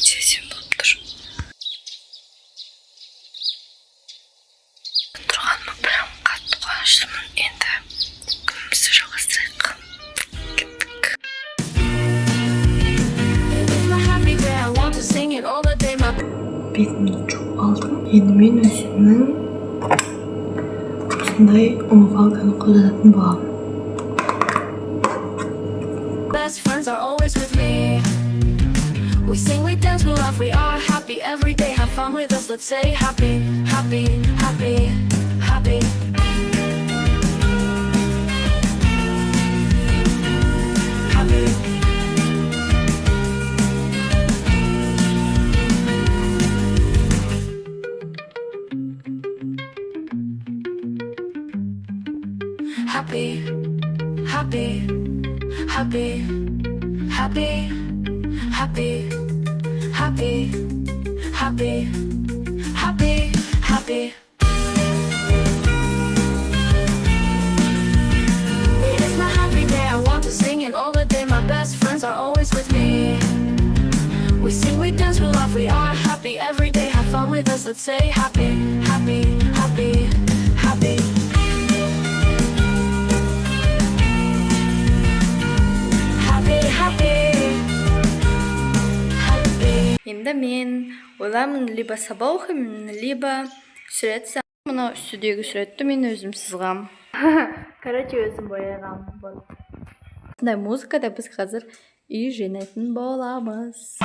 өте әдемі болып тұр. Тұрғаныма прям қатты қуаныштымын. Енді күнімізді жалғастырайық. Кеттік. Бетімді жуып алдым. Енді мен өзімнің осындай умывалканы қолданатын боламын. Best friends are always with me. We sing, we dance, we laugh, we are happy every day. Have fun with us, let's say happy, happy, happy, happy. Happy. Happy, happy, happy, happy, happy, happy, happy, happy, happy. It is my happy day, I want to sing it all the day. My best friends are always with me. We sing, we dance, we laugh, we are happy every day. Have fun with us, let's say happy, happy, happy, happy. Енді мен ойламын, либо сабақ оқимын, либо сурет саламын. Мынау үстідегі суретті мен өзім сызғам. Короче, өзім бояғам. Осындай музыкада біз қазір үй жинайтын боламыз.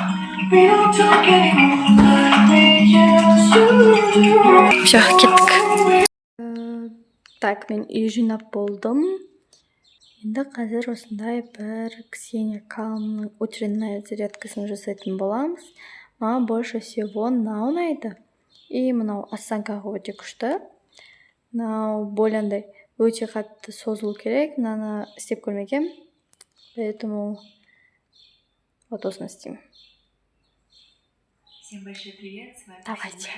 Все, кеттік. Так, мен үй жинап болдым. Енді қазір осындай бір Ксения Калмның утренная зарядкасын жасайтын боламыз. Маған больше всего мынау ұнайды. И мынау осанкаға өте күшті. Мынау боляндай өте қатты созылу керек. Мынаны істеп көрмегем. Поэтому вот осыны істеймін. Всем большой привет, с вами Давайте.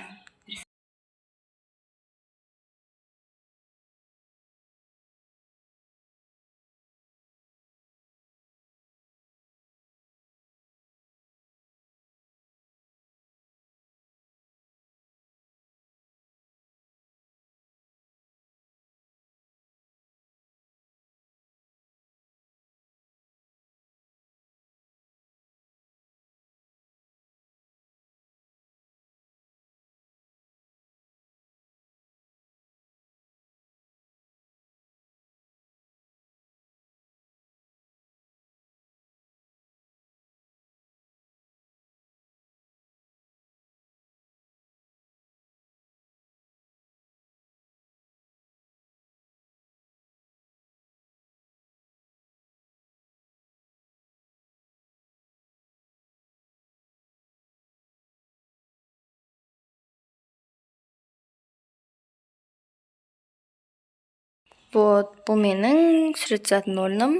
Вот, бұл менің сурет жазатын орным.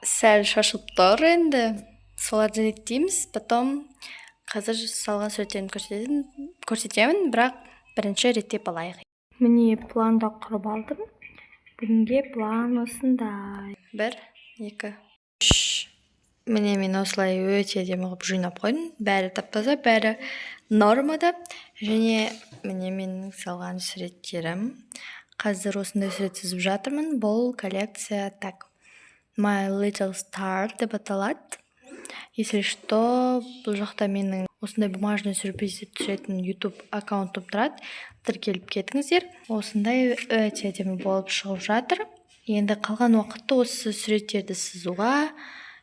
Сәл шашылып тұр енді. Соларды реттейміз. Потом қазір салған суреттерімді көрсетемін, бірақ бірінші реттеп алайық. Міне планда құрып алдым. Бүгінге план осындай. 1, 2, 3. Міне мен осылай өте әдемі қылып жинап қойдым. Бәрі тап-таза, бәрі нормада. Және міне менің салған суреттерім. Қазір осындай сурет сызып жатырмын. Бұл коллекция так. My Little Star деп аталады. Если что, бұл жақта менің осындай бумажный сюрприз түсіретін YouTube аккаунтым тұрады. Тіркеліп кетіңіздер. Осындай өте әдемі болып шығып жатыр. Енді қалған уақытты осы суреттерді сызуға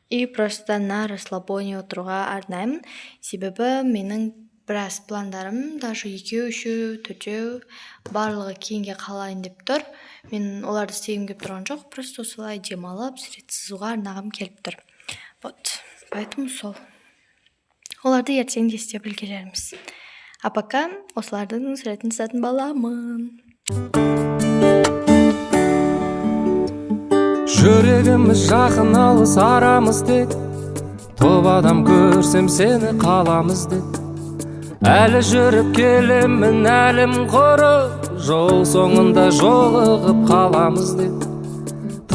и просто на расслабоне отыруға арнаймын. Себебі менің біраз пландарым, даже 2, 3, 4 барлығы кейінге қалайын деп тұр. Мен оларды істегім келіп тұрған жоқ, просто осылай демалып, сурет сызуға арнағым келіп тұр. Вот, поэтому сол. Оларды ертең де істеп үлгереміз. А пока осылардың суретін сызатын боламын. Жүрегіміз жақын алыс арамыз дед, топ адам көрсем сені қаламыз дед. Әлі жүріп келемін, әлім құры, жол соңында жолығып қаламыз дед.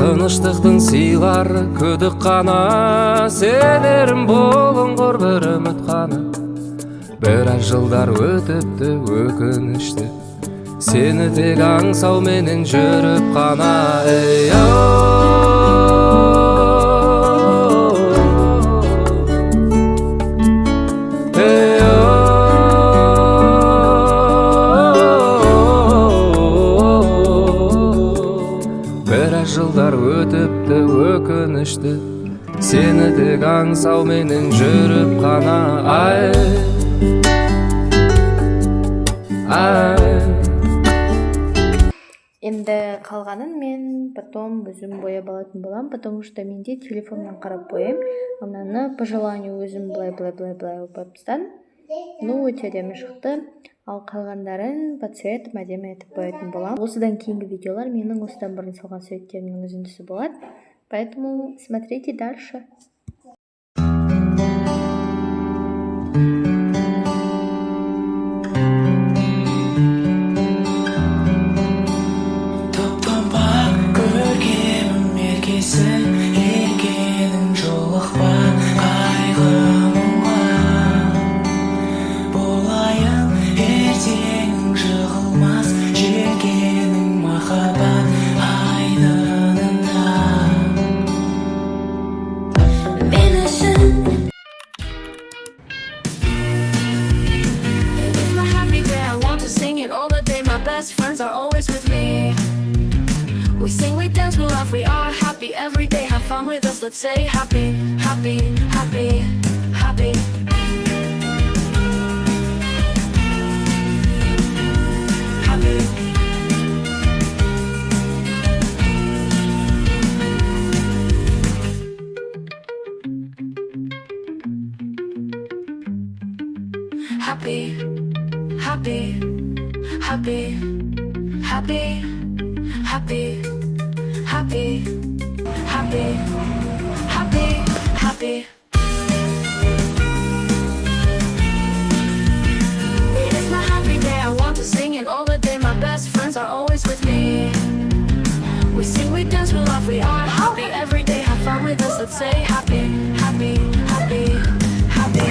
тыныштықтың сыйлары күдік қана, сенерім болыңғыр бір үміт қана. Біраз жылдар өтіпті өкінішті, сені тек аңсауменен жүріп қана. Біраз жылдар өтіпті өкінішті, сені тек аңсауменен жүріп қана. Енді қалғанын мен потом өзім бояп алатын болам, потому что менде телефоннан қарап бояйм. Ананы по желанию өзім былай опып тастадым. Ну, өте әдемі шықты. Ал қалғандарын по цветам әдемі етіп боятын болам. Осыдан кейінгі видеолар менің осыдан бұрын салған суреттерімнің үзіндісі болады. Поэтому смотрите дальше. Best friends are always with me. We sing, we dance, we laugh, we are happy every day. Have fun with us, let's say happy, happy, happy, happy. Happy. Happy, happy. Happy, happy, happy, happy, happy, happy, happy. It is my happy day, I want to sing it all the day. My best friends are always with me. We sing, we dance, we laugh, we are happy every day. Have fun with us, let's say happy, happy, happy, happy.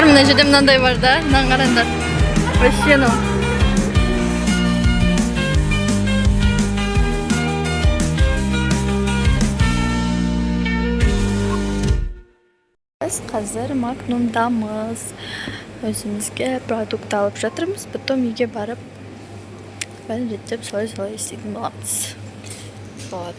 Мына жерде мынандай бар да, мынаны қараңдар. Вообще ну. Біз қазір Магнумдамыз. Өзімізге продукт алып жатырмыз. Потом үйге барып бәрін реттеп солай істейтін боламыз. Вот.